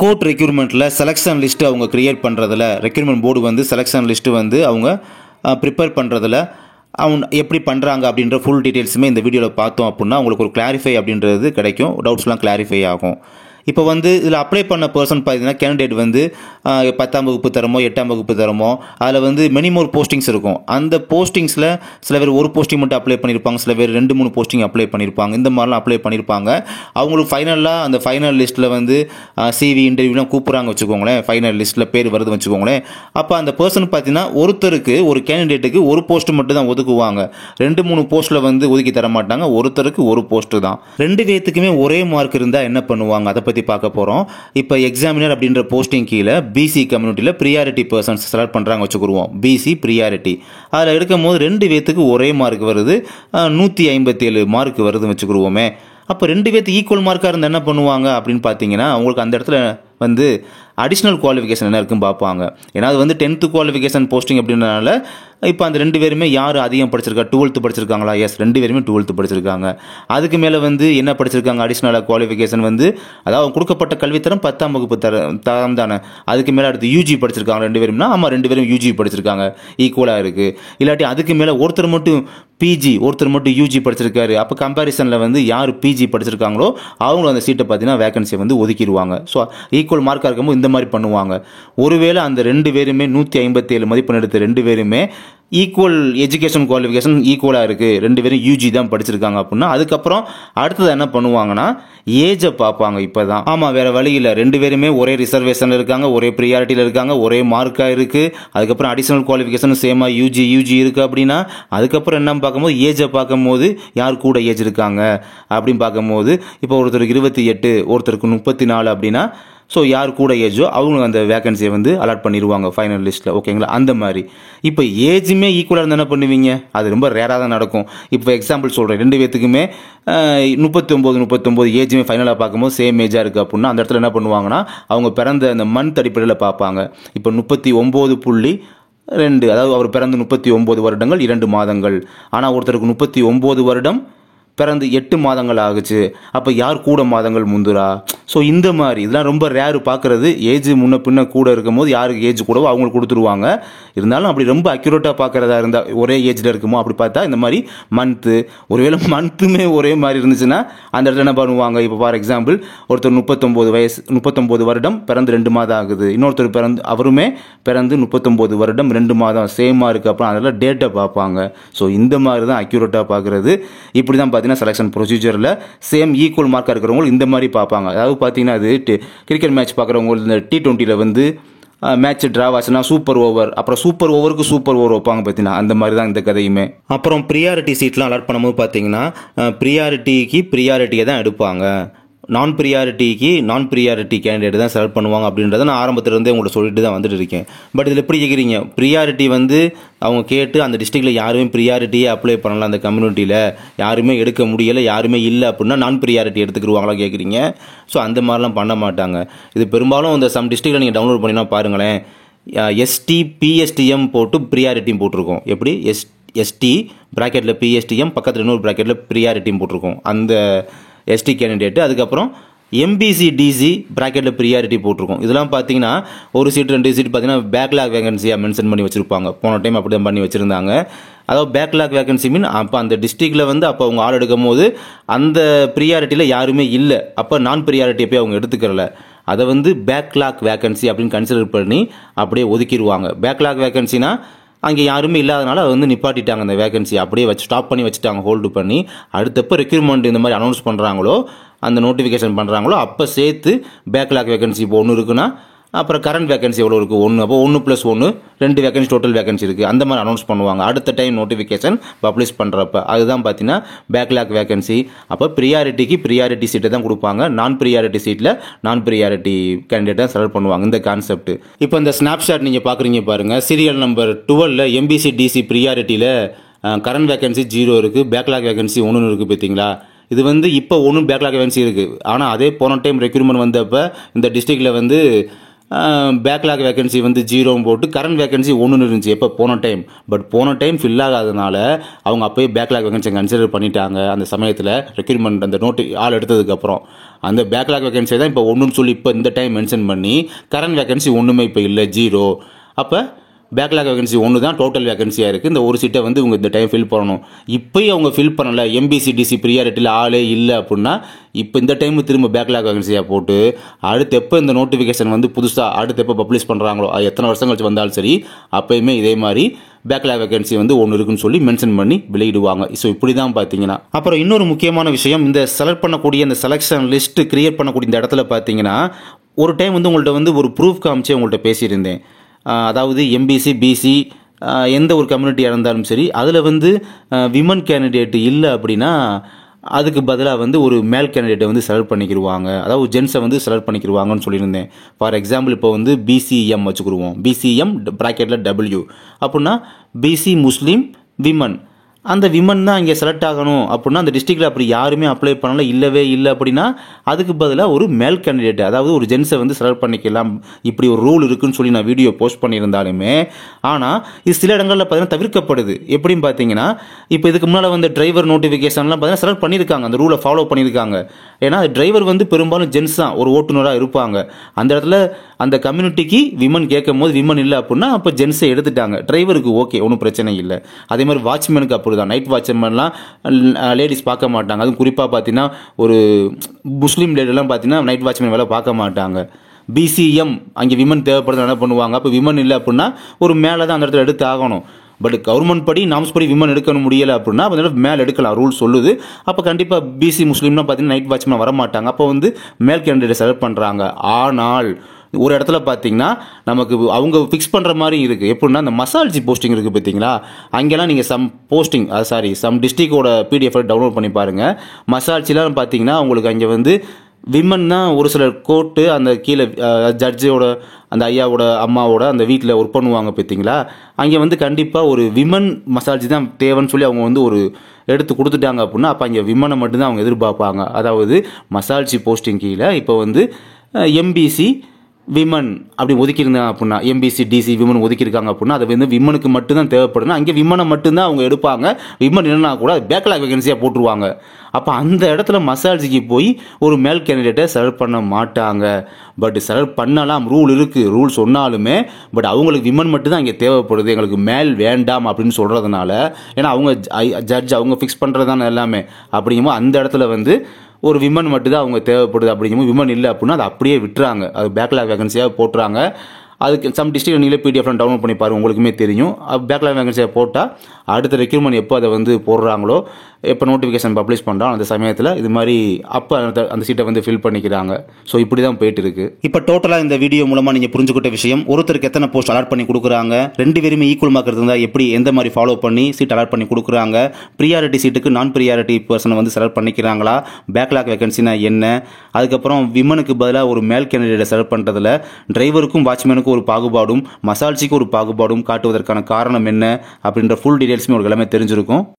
Court ரெக்ரூட்மெண்ட்டில் selection list அவங்க create பண்ணுறதுல recruitment board வந்து செலெக்ஷன் லிஸ்ட்டு வந்து அவங்க ப்ரிப்பேர் பண்ணுறதுல அவங்க எப்படி பண்ணுறாங்க அப்படின்ற ஃபுல் டீட்டெயில்ஸுமே இந்த வீடியோவில் பார்த்தோம் அப்படின்னா உங்களுக்கு ஒரு கிளாரிஃபை அப்படின்றது கிடைக்கும், டவுட்ஸ்லாம் கிளாரிஃபை ஆகும். இப்போ வந்து இதில் அப்ளை பண்ண பர்சன் பார்த்தீங்கன்னா கேண்டிடேட் வந்து 10ஆம் வகுப்பு தரமோ 8ஆம் வகுப்பு தரமோ அதில் வந்து மெனி மோர் போஸ்டிங்ஸ் இருக்கும். அந்த போஸ்டிங்ஸில் சில பேர் ஒரு போஸ்டிங் மட்டும் அப்ளை பண்ணியிருப்பாங்க, சில பேர் 2-3 போஸ்டிங் அப்ளை பண்ணியிருப்பாங்க, இந்த மாதிரிலாம் அப்ளை பண்ணியிருப்பாங்க. அவங்களுக்கு ஃபைனலாக அந்த ஃபைனல் லிஸ்ட்டில் வந்து சிவி இன்டர்வியூலாம் கூப்பிட்றாங்க வச்சுக்கோங்களேன், ஃபைனல் லிஸ்ட்டில் பேர் வருது வச்சுக்கோங்களேன். அப்போ அந்த பர்சன் பார்த்தீங்கன்னா ஒருத்தருக்கு ஒரு கேண்டிடேட்டுக்கு ஒரு போஸ்ட்டு மட்டும் தான் ஒதுக்குவாங்க, 2-3 போஸ்ட்டில் வந்து ஒதுக்கி தர மாட்டாங்க, ஒருத்தருக்கு ஒரு போஸ்ட்டு தான். 2 பேர்த்துக்குமே ஒரே மார்க் இருந்தால் என்ன பண்ணுவாங்க அதை பற்றி பார்க்க போகிறோம். இப்போ எக்ஸாமினர் அப்படின்ற போஸ்டிங் கீழே பிசி கம்யூனிட்டியில் ப்ரியாரிட்டி பர்சன்ஸ் செலக்ட் பண்ணுறாங்க வச்சுக்குருவோம், பிசி ப்ரியாரிட்டி. அதில் எடுக்கும் போது 2 பேர்த்துக்கு ஒரே மார்க் வருது, 157 மார்க் வருதுன்னு வச்சுக்குருவோமே. அப்போ 2 பேர்த்து ஈக்குவல் மார்க்காக இருந்தால் என்ன பண்ணுவாங்க அப்படின்னு பார்த்தீங்கன்னா அவங்களுக்கு அந்த இடத்துல வந்து அடிஷ்னல் குவாலிஃபிகேஷன் என்ன இருக்குன்னு பார்ப்பாங்க. ஏன்னா அது வந்து 10th குவாலிஃபிகேஷன் போஸ்டிங் அப்படின்றனால இப்போ அந்த 2 பேருமே யார் அதிகம் படிச்சிருக்கா, 12th படிச்சிருக்காங்களா? எஸ், 2 பேருமே 12th படிச்சிருக்காங்க. அதுக்கு மேலே வந்து என்ன படிச்சிருக்காங்க அடிஷ்னலாக குவாலிஃபிகேஷன் வந்து, அதாவது கொடுக்கப்பட்ட கல்வித்தரம் 10ஆம் வகுப்பு தரம் தானே, அதுக்கு மேலே அடுத்து யூஜி படிச்சிருக்காங்க 2 பேரும்னா, ஆமாம் 2 பேரும் யூஜி படிச்சிருக்காங்க, ஈக்குவலாக இருக்குது. இல்லாட்டி அதுக்கு மேலே ஒருத்தர் மட்டும் பிஜி ஒருத்தர் மட்டும் யூஜி படிச்சிருக்காரு, அப்போ கம்பேரிசனில் வந்து யார் பிஜி படிச்சிருக்காங்களோ அவங்களும் அந்த சீட்டை பார்த்தீங்கன்னா வேகன்சியை வந்து ஒதுக்கிடுவாங்க. ஸோ ஈக்குவல் மார்க்காக இருக்கும்போது இந்த மாதிரி பண்ணுவாங்க. ஒருவேளை அந்த 2 பேருமே 157 மதிப்பெண் எடுத்த 2 பேருமே ஈக்குவல் எஜுகேஷன் குவாலிஃபிகேஷன் ஈக்குவலாக இருக்குது, 2 பேரும் யூஜி தான் படிச்சிருக்காங்க அப்படின்னா அதுக்கப்புறம் அடுத்தது என்ன பண்ணுவாங்கன்னா ஏஜை பார்ப்பாங்க. இப்போ தான் ஆமாம், வேறு வழி இல்லை, 2 பேருமே ஒரே ரிசர்வேஷனில் இருக்காங்க, ஒரே ப்ரியாரிட்டியில் இருக்காங்க, ஒரே மார்க்காக இருக்குது, அதுக்கப்புறம் அடிஷனல் குவாலிஃபிகேஷன் சேமாக யூஜி இருக்குது அப்படின்னா அதுக்கப்புறம் என்ன பார்க்கும்போது ஏஜை பார்க்கும்போது யார் கூட ஏஜ் இருக்காங்க அப்படின்னு பார்க்கும்போது இப்போ ஒருத்தருக்கு 28 ஒருத்தருக்கு 34 அப்படின்னா ஸோ யார் கூட ஏஜோ அவங்க அந்த வேகன்சியை வந்து அலாட் பண்ணிடுவாங்க ஃபைனல் லிஸ்ட்டில், ஓகேங்களா? அந்த மாதிரி இப்போ ஏஜுமே ஈக்குவலாக இருந்தால் என்ன பண்ணுவீங்க, அது ரொம்ப ரேராக தான் நடக்கும். இப்போ எக்ஸாம்பிள் சொல்கிறேன், 2 பேர்த்துக்குமே 39 ஏஜுமே ஃபைனலாக பார்க்கும்போது சேம் ஏஜாக இருக்குது அப்படின்னா அந்த இடத்துல என்ன பண்ணுவாங்கன்னா அவங்க பிறந்த அந்த மந்த் அடிப்படையில் பார்ப்பாங்க. இப்போ 39.2, அதாவது அவர் பிறந்து 39 வருடங்கள் 2 மாதங்கள், ஆனால் ஒருத்தருக்கு 39 வருடம் பிறந்து 8 மாதங்கள் ஆகுச்சு, அப்போ யார் கூட மாதங்கள் முந்துரா? ஸோ இந்த மாதிரி இதெல்லாம் ரொம்ப ரேரு பார்க்குறது. ஏஜ் முன்ன பின்ன கூட இருக்கும் போது யாருக்கு ஏஜ் கூடவோ அவங்களுக்கு கொடுத்துருவாங்க. இருந்தாலும் அப்படி ரொம்ப அக்யூரேட்டாக பார்க்குறதா இருந்தால் ஒரே ஏஜில் இருக்குமோ அப்படி பார்த்தா இந்த மாதிரி மந்த்து, ஒருவேளை மந்த்துமே ஒரே மாதிரி இருந்துச்சுன்னா அந்த இடத்துல என்ன பண்ணுவாங்க, இப்போ ஃபார் எக்ஸாம்பிள் ஒருத்தர் 39 வருடம் பிறந்து 2 மாதம் ஆகுது, இன்னொருத்தர் அவருமே பிறந்து 39 வருடம் 2 மாதம் சேமாக இருக்குது, அப்புறம் அதெல்லாம் டேட்டை பார்ப்பாங்க. ஸோ இந்த மாதிரி தான் அக்யூரேட்டாக பார்க்குறது. இப்படி தான் பார்த்தீங்கன்னா செலெக்ஷன் ப்ரொசீஜரில் சேம் ஈக்குவல் மார்க்காக இருக்கிறவங்க இந்த மாதிரி பார்ப்பாங்க. அதாவது பார்த்தீங்கன்னா அது கிரிக்கெட் மேட்ச் பார்க்குறவங்க இந்த T20 வந்து மேட்ச் டிராவ் ஆச்சுன்னா சூப்பர் ஓவர், அப்புறம் சூப்பர் ஓவருக்கு சூப்பர் ஓவர் வைப்பாங்க பார்த்தீங்கன்னா அந்த மாதிரி தான் இந்த கதையுமே. அப்புறம் ப்ரியாரிட்டி சீட்லாம் அலாட் பண்ணும்போது பார்த்தீங்கன்னா ப்ரியாரிட்டிக்கு ப்ரியாரிட்டியை தான் எடுப்பாங்க, நான் ப்ரியாரிட்டி கேண்டிடேட் தான் செலக்ட் பண்ணுவாங்க அப்படின்றத நான் ஆரம்பத்திலேருந்தே உங்கள்கிட்ட சொல்லிட்டு தான் வந்துட்டு இருக்கேன். பட் இதில் எப்படி கேட்குறீங்க, ப்ரியாரிட்டி வந்து அவங்க கேட்டு அந்த டிஸ்ட்ரிக்டில் யாருமே ப்ரியாரிட்டியே அப்ளை பண்ணலாம், அந்த கம்யூனிட்டியில் யாருமே எடுக்க முடியலை, யாருமே இல்லை அப்படின்னா நான் ப்ரியாரிட்டி எடுத்துக்கிடுவாங்களா கேட்குறீங்க. ஸோ அந்த மாதிரிலாம் பண்ண மாட்டாங்க. இது பெரும்பாலும் இந்த சம் டிஸ்ட்ரிக்டில் நீங்கள் டவுன்லோட் பண்ணினா பாருங்களேன், எஸ்டி பிஎஸ்டிஎம் போட்டு ப்ரியாரிட்டியும் போட்டிருக்கோம். எப்படி எஸ்டி ப்ராக்கெட்டில் பிஎஸ்டிஎம் பக்கத்தில் இன்னொரு ப்ராக்கெட்டில் ப்ரியாரிட்டியும் போட்டிருக்கோம் அந்த எஸ்டி கேண்டிடேட்டு. அதுக்கப்புறம் எம்பிசி டிசி ப்ராக்கெட்டில் ப்ரியாரிட்டி போட்டிருக்கோம். இதெல்லாம் பார்த்தீங்கன்னா ஒரு சீட் 2 சீட் பார்த்தீங்கன்னா பேக்லாக் வேகன்சியாக மென்ஷன் பண்ணி வச்சுருப்பாங்க. போன டைம் அப்படி தான் பண்ணி வச்சுருந்தாங்க. அதாவது பேக்லாக் வேகன்சி மீன் அப்போ அந்த டிஸ்ட்ரிக்டில் வந்து அப்போ அவங்க ஆள் எடுக்கும் போது அந்த ப்ரியாரிட்டியில் யாருமே இல்லை, அப்போ நான் ப்ரியாரிட்டியை போய் அவங்க எடுத்துக்கிறல, அதை வந்து பேக்லாக் வேகன்சி அப்படின்னு கன்சிடர் பண்ணி அப்படியே ஒதுக்கிடுவாங்க. பேக்லாக் வேகன்சினா அங்கே யாருமே இல்லாதனால அதை வந்து நிப்பாட்டிட்டாங்க, அந்த வேகன்சி அப்படியே வச்சு ஸ்டாப் பண்ணி வச்சுட்டாங்க, ஹோல்டு பண்ணி. அடுத்தப்போ ரெக்ரூட்மெண்ட் இந்த மாதிரி அனௌன்ஸ் பண்ணுறாங்களோ அந்த நோட்டிஃபிகேஷன் பண்ணுறாங்களோ அப்போ சேர்த்து பேக்லாக் வேகன்சி இப்போ 1 இருக்குன்னா அப்புறம் கரண்ட் வேகன்சி எவ்வளோ இருக்குது 1, அப்போ 1+1 2 வேகன்சி டோட்டல் வேகன்சி இருக்குது, அந்த மாதிரி அனௌன்ஸ் பண்ணுவாங்க அடுத்த டைம் நோட்டிஃபிகேஷன் பப்ளிஷ் பண்ணுறப்ப. அதுதான் பார்த்தீங்கன்னா பேக்லாக் வேகன்சி. அப்போ ப்ரியாரிட்டிக்கு ப்ரியாரிட்டி சீட்டை தான் கொடுப்பாங்க, நான் ப்ரியாரிட்டி சீட்டில் நான் ப்ரியாரிட்டி கேண்டிடேட் தான் செலக்ட் பண்ணுவாங்க. இந்த கான்செப்ட் இப்போ இந்த ஸ்னாப்ஷாட் நீங்கள் பார்க்குறீங்க பாருங்கள், சீரியல் நம்பர் 12 எம்பிசி டிசி ப்ரியாரிட்டியில் கரண்ட் வேகன்சி 0 இருக்குது, பேக்லாக் வேகன்சி 1 இருக்குது பார்த்தீங்களா. இது வந்து இப்போ 1 பேக்லாக் வேகன்சி இருக்குது, ஆனால் அதே போன டைம் ரெக்ரூட்மெண்ட் வந்தப்போ இந்த டிஸ்ட்ரிக்டில் வந்து பேக்லாக் வேகன்சி வந்து 0 போட்டு கரண்ட் வேகன்சி 1 இருந்துச்சு எப்போ போன டைம். பட் போன டைம் ஃபில் ஆகாதனால அவங்க அப்போயே பேக்லாக் வேகன்சி கன்சிடர் பண்ணிட்டாங்க. அந்த சமயத்தில் ரெக்ரூட்மெண்ட் அந்த நோட்டு ஆள் எடுத்ததுக்கப்புறம் அந்த பேக்லாக் வேகன்சி தான் இப்போ 1ன்னு சொல்லி இப்போ இந்த டைம் மென்ஷன் பண்ணி கரண்ட் வேகன்சி ஒன்றுமே இப்போ இல்லை 0. அப்போ பேக்லாக் வேகன்சி 1 தான் டோட்டல் வேகன்சியாக இருக்குது. இந்த ஒரு சீட்டை வந்து இவங்க இந்த டைம் ஃபில் பண்ணணும். இப்போயும் அவங்க ஃபில் பண்ணலை, எம்பிசி டிசி ப்ரியாரிட்டியில் ஆளே இல்லை அப்படின்னா இப்போ இந்த டைம் திரும்ப பேக்லாக் வேகன்சியாக போட்டு அடுத்து எப்போ இந்த நோட்டிஃபிகேஷன் வந்து புதுசாக அடுத்து எப்போ பப்ளிஷ் பண்ணுறாங்களோ அது எத்தனை வருஷம் கழிச்சு வந்தாலும் சரி அப்போயுமே இதே மாதிரி பேக்லாக் வேகன்சி வந்து 1 இருக்குன்னு சொல்லி மென்ஷன் பண்ணி வெளியிடுவாங்க. ஸோ இப்படி தான் பார்த்தீங்கன்னா. அப்புறம் இன்னொரு முக்கியமான விஷயம், இந்த செலக்ட் பண்ணக்கூடிய இந்த செலெக்ஷன் லிஸ்ட் கிரியேட் பண்ணக்கூடிய இந்த இடத்துல பார்த்தீங்கன்னா ஒரு டைம் வந்து உங்கள்கிட்ட வந்து ஒரு ப்ரூஃப் காமிச்சே உங்கள்கிட்ட பேசியிருந்தேன். அதாவது எம்பிசி பிசி எந்த ஒரு கம்யூனிட்டியாக இருந்தாலும் சரி அதில் வந்து விமன் கேண்டிடேட் இல்லை அப்படின்னா அதுக்கு பதிலாக வந்து ஒரு மேல் கேண்டிடேட்டை வந்து செலக்ட் பண்ணிக்கிடுவாங்க, அதாவது ஜென்ஸை வந்து செலக்ட் பண்ணிக்கிடுவாங்கன்னு சொல்லியிருந்தேன். ஃபார் எக்ஸாம்பிள் இப்போ வந்து பிசிஎம் வச்சுக்கிடுவோம், பிசிஎம் ப்ராக்கெட்டில் டபிள்யூ அப்படின்னா பிசி முஸ்லீம் விமன். அந்த விமன் தான் இங்கே செலக்ட் ஆகணும் அப்படின்னா அந்த டிஸ்ட்ரிக்டில் அப்படி யாருமே அப்ளை பண்ணல, இல்லவே இல்லை அப்படின்னா அதுக்கு பதிலாக ஒரு மேல் கேண்டிடேட் அதாவது ஒரு ஜென்ஸை வந்து செலக்ட் பண்ணிக்கலாம். இப்படி ஒரு ரூல் இருக்குன்னு சொல்லி நான் வீடியோ போஸ்ட் பண்ணியிருந்தாலுமே ஆனால் இது சில இடங்களில் பார்த்தீங்கன்னா தவிர்க்கப்படுது. எப்படின்னு பார்த்தீங்கன்னா இப்போ இதுக்கு முன்னால் வந்து டிரைவர் நோட்டிஃபிகேஷன்லாம் பார்த்தீங்கன்னா செலக்ட் பண்ணியிருக்காங்க, அந்த ரூலை ஃபாலோ பண்ணியிருக்காங்க. ஏன்னா டிரைவர் வந்து பெரும்பாலும் ஜென்ஸ் தான், ஒரு ஓட்டுநராக இருப்பாங்க. அந்த இடத்துல அந்த கம்யூனிட்டிக்கு விமன் கேட்கும் போது விமன் இல்லை அப்படின்னா அப்போ ஜென்ஸை எடுத்துட்டாங்க. டிரைவருக்கு ஓகே, ஒன்றும் பிரச்சனை இல்லை. அதே மாதிரி வாட்ச்மேனுக்கு அப்படி தான், நைட் வாட்ச்மேன்லாம் லேடிஸ் பார்க்க மாட்டாங்க. அதுவும் குறிப்பாக பார்த்தீங்கன்னா ஒரு முஸ்லீம் லேடிலாம் பார்த்தீங்கன்னா நைட் வாட்ச்மேன் வேலை பார்க்க மாட்டாங்க. பிசிஎம் அங்கே விமன் தேவைப்படுறது என்ன பண்ணுவாங்க, அப்போ விமன் இல்லை அப்படின்னா ஒரு மேலே தான் அந்த இடத்துல எடுத்து ஆகணும். பட் கவர்மெண்ட் படி நாம்ஸ் படி விமன் எடுக்க முடியலை அப்படின்னா அப்போ மேல் எடுக்கலாம், ரூல் சொல்லுது. அப்போ கண்டிப்பாக பிசி முஸ்லீம்லாம் பார்த்தீங்கன்னா நைட் வாட்ச்மேன் வர மாட்டாங்க, அப்போ வந்து மேல் கேண்டிடேட் செலக்ட் பண்ணுறாங்க. ஆனால் ஒரு இடத்துல பார்த்தீங்கன்னா நமக்கு அவங்க ஃபிக்ஸ் பண்ணுற மாதிரி இருக்குது. எப்படின்னா இந்த மசால்ஜி போஸ்டிங் இருக்குது பார்த்தீங்களா, அங்கெல்லாம் நீங்கள் சம் டிஸ்ட்ரிக்டோட பிடிஎஃப் டவுன்லோட் பண்ணி பாருங்கள். மசால்ஜிலாம் பார்த்தீங்கன்னா உங்களுக்கு அங்கே வந்து விமன் தான் ஒரு சில கோர்ட்டு அந்த கீழே ஜட்ஜோட அந்த ஐயாவோட அம்மாவோட அந்த வீட்டில் ஒர்க் பண்ணுவாங்க பார்த்தீங்களா, அங்கே வந்து கண்டிப்பாக ஒரு விமன் மசால்ஜி தான் தேவைன்னு சொல்லி அவங்க வந்து ஒரு எடுத்து கொடுத்துட்டாங்க அப்படின்னா அப்போ அங்கே விமனை மட்டும்தான் அவங்க எதிர்பார்ப்பாங்க. அதாவது மசால்ஜி போஸ்டிங் கீழே இப்போ வந்து எம்பிசி விமன் அப்படி ஒதுக்கியிருந்தாங்க அப்படின்னா எம்பிசி டிசி விமன் ஒதுக்கியிருக்காங்க அப்படின்னா அது வந்து விமனுக்கு மட்டும்தான் தேவைப்படுதுன்னா அங்கே விமனை மட்டும்தான் அவங்க எடுப்பாங்க. விமன் என்னன்னா கூட பேக்லாக் வேகன்சியாக போட்டுருவாங்க. அப்போ அந்த இடத்துல மசால்ஜிக்கு போய் ஒரு மேல் கேண்டிடேட்டை செலக்ட் பண்ண மாட்டாங்க. பட் செலக்ட் பண்ணலாம், ரூல் இருக்குது, ரூல் சொன்னாலுமே பட் அவங்களுக்கு விமன் மட்டும்தான் இங்கே தேவைப்படுது, எங்களுக்கு மேல் வேண்டாம் அப்படின்னு சொல்கிறதுனால, ஏன்னா அவங்க ஜட்ஜ் அவங்க ஃபிக்ஸ் பண்ணுறது தானே எல்லாமே. அப்படிங்கும்போது அந்த இடத்துல வந்து ஒரு விமன் மட்டும் தான் அவங்க தேவைப்படுது. அப்படிங்கும்போது விமன் இல்லை அப்படின்னா அதை அப்படியே விட்டுறாங்க, அது பேக்லாக் வேகன்சியாக போட்டுறாங்க. அதுக்கு சம் டிஸ்ட்ரிக்ட் நீங்களே பிடிஎஃப் டவுன்லோட் பண்ணி பாருங்கள், உங்களுக்குமே தெரியும். பேக்லாக் வேகன்சியாக போட்டால் அடுத்த ரெக்ரூட்மெண்ட் எப்போ அதை வந்து போடுறாங்களோ, எப்போ நோட்டிஃபிகேஷன் பப்ளிஷ் பண்ணுறோம் அந்த சமயத்தில் இது மாதிரி அப்போ அந்த சீட்டை வந்து ஃபில் பண்ணிக்கிறாங்க. ஸோ இப்படி தான் போயிட்டு இருக்கு. இப்போ டோட்டலாக இந்த வீடியோ மூலமாக நீங்கள் புரிஞ்சுக்கிட்ட விஷயம், ஒருத்தருக்கு எத்தனை போஸ்ட் அலாட் பண்ணி கொடுக்குறாங்க, 2 பேருமே ஈக்குவல் மார்க் இருந்தால் எப்படி எந்த மாதிரி ஃபாலோ பண்ணி சீட் அலாட் பண்ணி கொடுக்குறாங்க, ப்ரியாரிட்டி சீட்டுக்கு நான் ப்ரியாரிட்டி பர்சனை வந்து செலக்ட் பண்ணிக்கிறாங்களா, பேக்லாக் வேகன்சினா என்ன, அதுக்கப்புறம் விமனுக்கு பதிலாக ஒரு மேல் கேண்டிடேட்டை செலக்ட் பண்ணுறதுல டிரைவருக்கும் வாட்ச்மேனுக்கும் ஒரு பாகுபாடும் மசால்ஜிக்கு ஒரு பாகுபாடும் காட்டுவதற்கான காரணம் என்ன அப்படின்ற ஃபுல் டீடைல்ஸுமே உங்களுக்கு எல்லாமே தெரிஞ்சிருக்கும்.